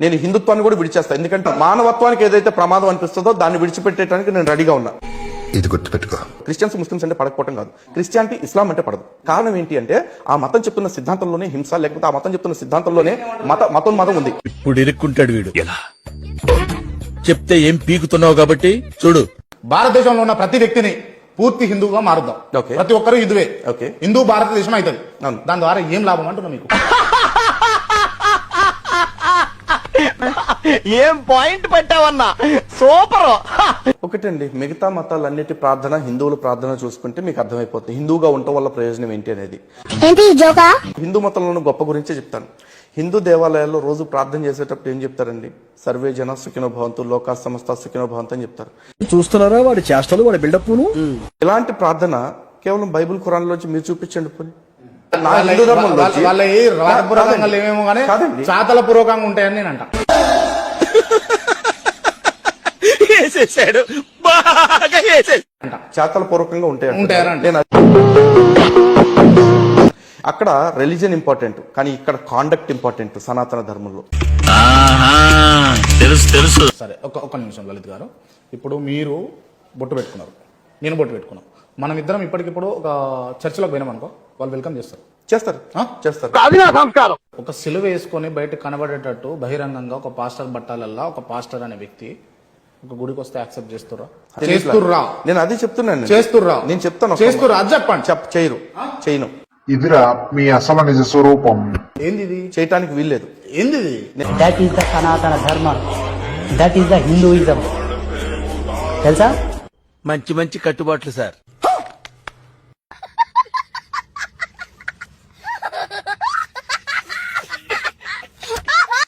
నేను హిందుత్వాన్ని కూడా విడిచేస్తాను. ఎందుకంటే మానవత్వానికి ఏదైతే ప్రమాదం అనిపిస్తుందో దాన్ని విడిచిపెట్టడానికి నేను రెడీగా ఉన్నా. ఇది గుర్తుపెట్టుకో. క్రిస్టియన్స్ ముస్లిమ్స్ అంటే పడకపోవటం కాదు, క్రిస్టియానిటీ ఇస్లాం అంటే పడదు. కారణం ఏంటి అంటే ఆ మతం చెప్తున్న సిద్ధాంతంలోనే హింస, లేకపోతే ఆ మతం చెప్తున్న సిద్ధాంతంలోనే మతం ఉంది. ఇప్పుడు ఇరుక్కుంటాడు వీడు. ఎలా చెప్తే ఏం పీకుతున్నావు కాబట్టి చూడు. భారతదేశంలో ఉన్న ప్రతి వ్యక్తిని పూర్తి హిందువుగా మారుద్దాం. ప్రతి ఒక్కరు హిందువే. హిందూ భారతదేశం అవుతుంది. దాని ద్వారా ఏం లాభం అంటున్నా మీకు? ఏం పాయింట్ పెట్టావన్నా, సూపర్. ఒకటండి, మిగతా మతాలన్నిటి ప్రార్థన హిందువుల ప్రార్థన చూసుకుంటే మీకు అర్థమైపోతుంది హిందువుగా ఉండటం వల్ల ప్రయోజనం ఏంటి అనేది. హిందూ మతంలోని గొప్ప గురించే చెప్తాను. హిందూ దేవాలయాల్లో రోజు ప్రార్థన చేసేటప్పుడు ఏం చెప్తారండి? సర్వే జన సుఖినో భవంతు, లోకా సమస్త సుఖినో భవంతు అని చెప్తారు. చూస్తున్నారా వాడి చేష్టలు, వాడి బిల్డప్. ఇలాంటి ప్రార్థన కేవలం బైబిల్ ఖురాన్ లోంచి మీరు చూపించండి. పోనీ ఏమేమో కానీ చాతల పూర్వకంగా ఉంటాయని నేను అంట. చాతల పూర్వకంగా ఉంటాయి. అక్కడ రిలీజన్ ఇంపార్టెంట్, కానీ ఇక్కడ కాండక్ట్ ఇంపార్టెంట్ సనాతన ధర్మంలో. తెలుసు. సరే, ఒక నిమిషం లలిత్ గారు. ఇప్పుడు మీరు బొట్టు పెట్టుకున్నారు, నేను బొట్టు పెట్టుకున్నాం. మనం ఇద్దరం ఇప్పటికిప్పుడు ఒక చర్చిలోకి పోయినాం అనుకో, వాళ్ళు వెల్కమ్ చేస్తారు. ఒక సిలువ వేసుకొని బయట కనబడేటట్టు బహిరంగంగా ఒక పాస్టర్ బట్టాలల్లా ఒక పాస్టర్ అనే వ్యక్తి ఒక గుడికి వస్తే యాక్సెప్ట్ చేస్తుర్రా? నేను అది చెప్తున్నాను. చేస్తుర్రా? నేను చెప్తాను. చేస్తుర్రా? అది చెప్పండి. చేయను. ఇదిరా మీ అసలు నిజ స్వరూపం. ఏంది ఇది? చేయటానికి వీల్లేదు. ఏంది? దట్ ఈస్ ద సనాతన ధర్మ, దట్ ఈస్ ద హిందూయిజం. తెలుసా? మంచి కట్టుబాట్లు సార్.